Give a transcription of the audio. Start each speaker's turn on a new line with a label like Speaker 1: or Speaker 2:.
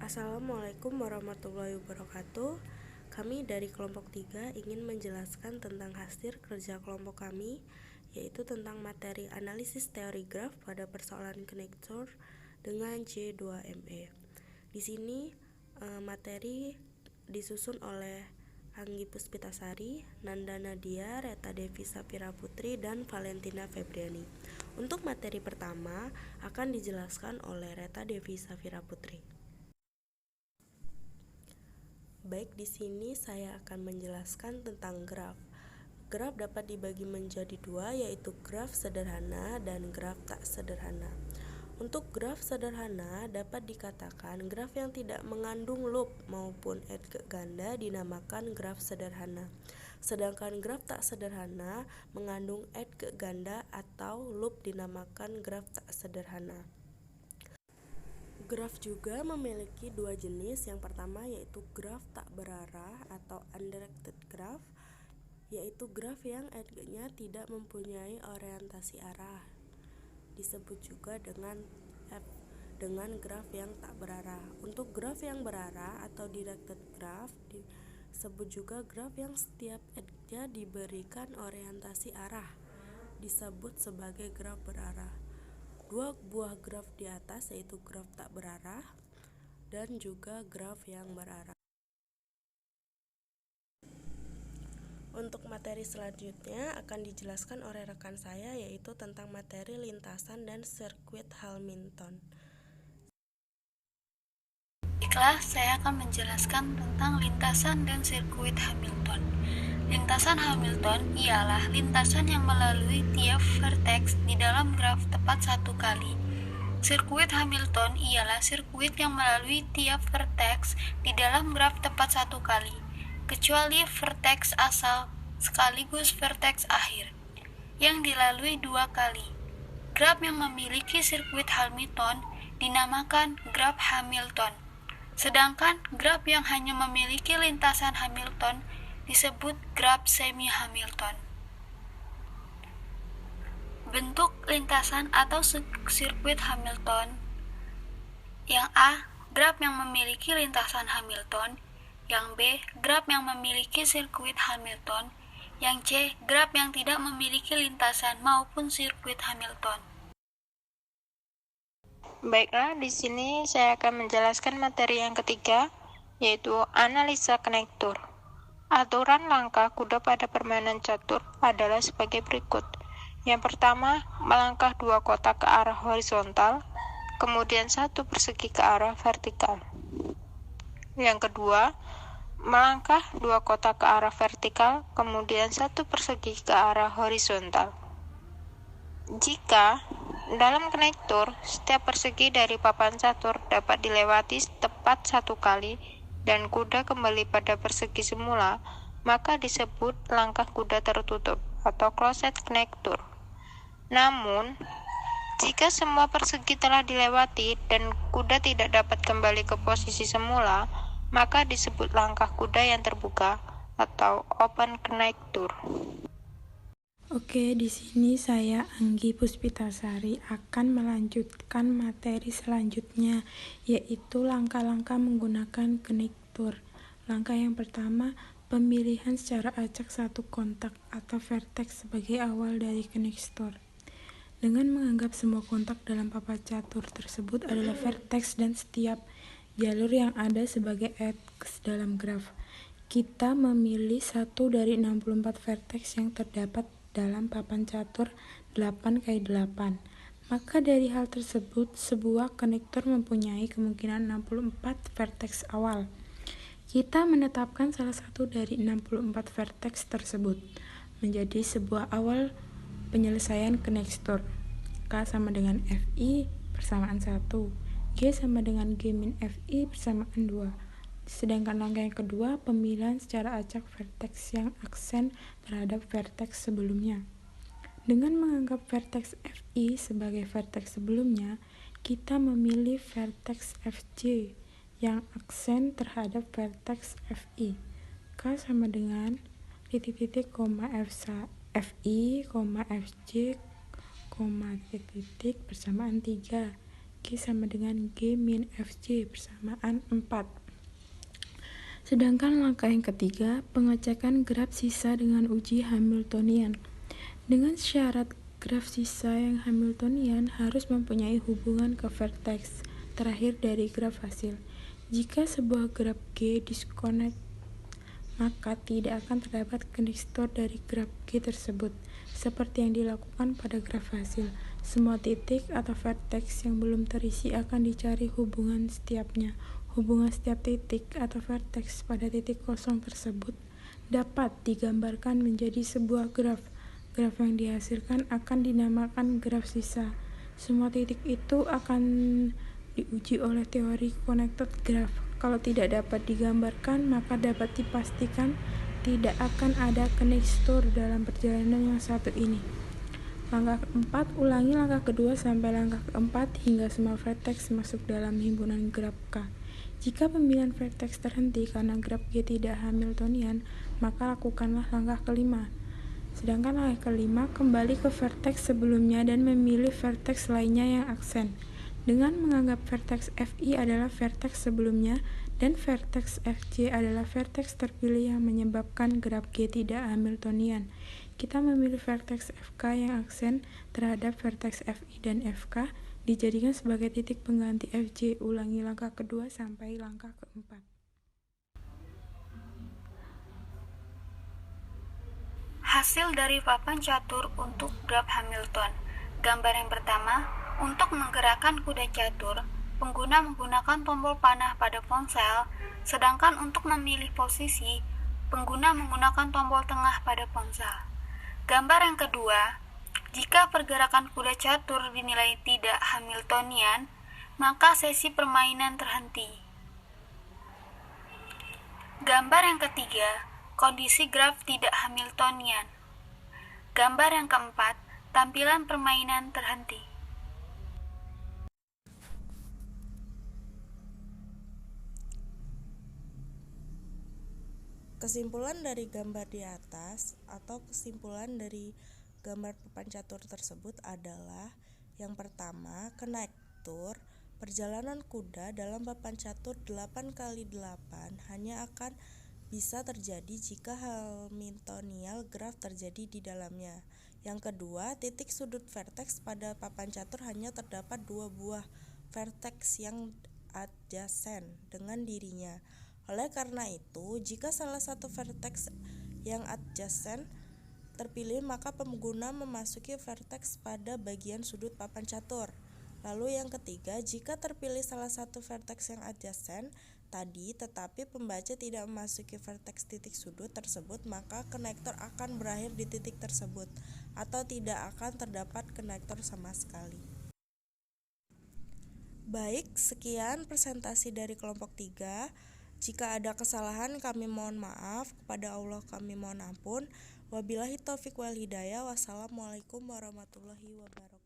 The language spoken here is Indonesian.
Speaker 1: Assalamualaikum warahmatullahi wabarakatuh. Kami dari kelompok 3 ingin menjelaskan tentang hasil kerja kelompok kami, yaitu tentang materi analisis teori graf pada persoalan konektor dengan J2ME. Di sini materi disusun oleh Anggi Puspitasari, Nanda Nadia, Reta Devi Safira Putri, dan Valentina Febriani. Untuk materi pertama akan dijelaskan oleh Reta Devi Safira Putri. Baik, di sini saya akan menjelaskan tentang graf. Graf dapat dibagi menjadi dua, yaitu graf sederhana dan graf tak sederhana. Untuk graf sederhana dapat dikatakan graf yang tidak mengandung loop maupun edge ganda dinamakan graf sederhana. Sedangkan graf tak sederhana mengandung edge ganda atau loop dinamakan graf tak sederhana. Graf juga memiliki dua jenis. Yang pertama yaitu graf tak berarah atau undirected graph, yaitu graf yang edge-nya tidak mempunyai orientasi arah. Disebut juga dengan graf yang tak berarah. Untuk graf yang berarah atau directed graph disebut juga graf yang setiap edge-nya diberikan orientasi arah, disebut sebagai graf berarah. Dua buah graf di atas yaitu graf tak berarah dan juga graf yang berarah. Untuk materi selanjutnya akan dijelaskan oleh rekan saya, yaitu tentang materi lintasan dan sirkuit Hamilton.
Speaker 2: Baiklah, saya akan menjelaskan tentang lintasan dan sirkuit Hamilton. Lintasan Hamilton ialah lintasan yang melalui tiap vertex di dalam graf tepat satu kali. Sirkuit Hamilton ialah sirkuit yang melalui tiap vertex di dalam graf tepat satu kali, kecuali vertex asal sekaligus vertex akhir, yang dilalui dua kali. Graf yang memiliki sirkuit Hamilton dinamakan graf Hamilton. Sedangkan graf yang hanya memiliki lintasan Hamilton disebut graf semi-Hamilton. Bentuk lintasan atau sirkuit Hamilton. Yang A, graf yang memiliki lintasan Hamilton. Yang B, graf yang memiliki sirkuit Hamilton. Yang C, graf yang tidak memiliki lintasan maupun sirkuit Hamilton. Baiklah, di sini saya akan menjelaskan materi yang ketiga, yaitu analisa konektor. Aturan langkah kuda pada permainan catur adalah sebagai berikut. Yang pertama, melangkah dua kotak ke arah horizontal, kemudian satu persegi ke arah vertikal. Yang kedua, melangkah dua kotak ke arah vertikal, kemudian satu persegi ke arah horizontal. Jika dalam konektor, setiap persegi dari papan catur dapat dilewati tepat satu kali dan kuda kembali pada persegi semula, maka disebut langkah kuda tertutup atau closed konektor. Namun, jika semua persegi telah dilewati dan kuda tidak dapat kembali ke posisi semula, maka disebut langkah kuda yang terbuka atau open konektor.
Speaker 3: Oke, di sini saya Anggi Puspitasari akan melanjutkan materi selanjutnya, yaitu langkah-langkah menggunakan konektor. Langkah yang pertama, pemilihan secara acak satu kontak atau vertex sebagai awal dari konektor. Dengan menganggap semua kontak dalam papan catur tersebut adalah vertex dan setiap jalur yang ada sebagai edge dalam graf, kita memilih satu dari 64 vertex yang terdapat dalam papan catur 8x8. Maka dari hal tersebut, sebuah konektor mempunyai kemungkinan 64 vertex awal. Kita menetapkan salah satu dari 64 vertex tersebut menjadi sebuah awal penyelesaian konektor. K sama dengan Fi persamaan 1, G sama dengan G min Fi persamaan 2. Sedangkan langkah yang kedua, pemilihan secara acak vertex yang aksen terhadap vertex sebelumnya. Dengan menganggap vertex Fi sebagai vertex sebelumnya, kita memilih vertex Fj yang aksen terhadap vertex Fi. K sama dengan titik-titik, Fi, Fj, titik-titik persamaan 3. G sama dengan G min Fj bersamaan 4. Sedangkan langkah yang ketiga, pengecekan graf sisa dengan uji Hamiltonian. Dengan syarat graf sisa yang Hamiltonian harus mempunyai hubungan ke vertex terakhir dari graf hasil. Jika sebuah graf G disconnect, maka tidak akan terdapat connector dari graf G tersebut, seperti yang dilakukan pada graf hasil. Semua titik atau vertex yang belum terisi akan dicari hubungan setiapnya. Hubungan setiap titik atau vertex pada titik kosong tersebut dapat digambarkan menjadi sebuah graf. Graf yang dihasilkan akan dinamakan graf sisa. Semua titik itu akan diuji oleh teori connected graph. Kalau tidak dapat digambarkan, maka dapat dipastikan tidak akan ada connector dalam perjalanan yang satu ini. Langkah keempat, ulangi langkah kedua sampai langkah keempat hingga semua vertex masuk dalam himpunan graf K. Jika pemilihan vertex terhenti karena graf G tidak Hamiltonian, maka lakukanlah langkah kelima. Sedangkan langkah kelima, kembali ke vertex sebelumnya dan memilih vertex lainnya yang aksen. Dengan menganggap vertex Fi adalah vertex sebelumnya dan vertex Fj adalah vertex terpilih yang menyebabkan graf G tidak Hamiltonian, kita memilih vertex Fk yang aksen terhadap vertex Fi dan Fk dijadikan sebagai titik pengganti Fj. Ulangi langkah kedua sampai langkah keempat.
Speaker 4: Hasil dari papan catur untuk graf Hamilton. Gambar yang pertama, untuk menggerakkan kuda catur, pengguna menggunakan tombol panah pada ponsel, sedangkan untuk memilih posisi, pengguna menggunakan tombol tengah pada ponsel. Gambar yang kedua, jika pergerakan kuda catur dinilai tidak Hamiltonian, maka sesi permainan terhenti. Gambar yang ketiga, kondisi graf tidak Hamiltonian. Gambar yang keempat, tampilan permainan terhenti.
Speaker 1: Kesimpulan dari gambar di atas atau kesimpulan dari gambar papan catur tersebut adalah yang pertama, konektor perjalanan kuda dalam papan catur 8x8 hanya akan bisa terjadi jika Hamiltonian graf terjadi di dalamnya. Yang kedua, titik sudut vertex pada papan catur hanya terdapat 2 buah vertex yang adjacent dengan dirinya. Oleh karena itu, jika salah satu vertex yang adjacent terpilih, maka pengguna memasuki vertex pada bagian sudut papan catur. Lalu yang ketiga, jika terpilih salah satu vertex yang adjacent tadi tetapi pembaca tidak memasuki vertex titik sudut tersebut, maka konektor akan berakhir di titik tersebut atau tidak akan terdapat konektor sama sekali. Baik, sekian presentasi dari kelompok 3. Jika ada kesalahan kami mohon maaf, kepada Allah kami mohon ampun. Wabillahi taufiq wal hidayah. Wassalamualaikum warahmatullahi wabarakatuh.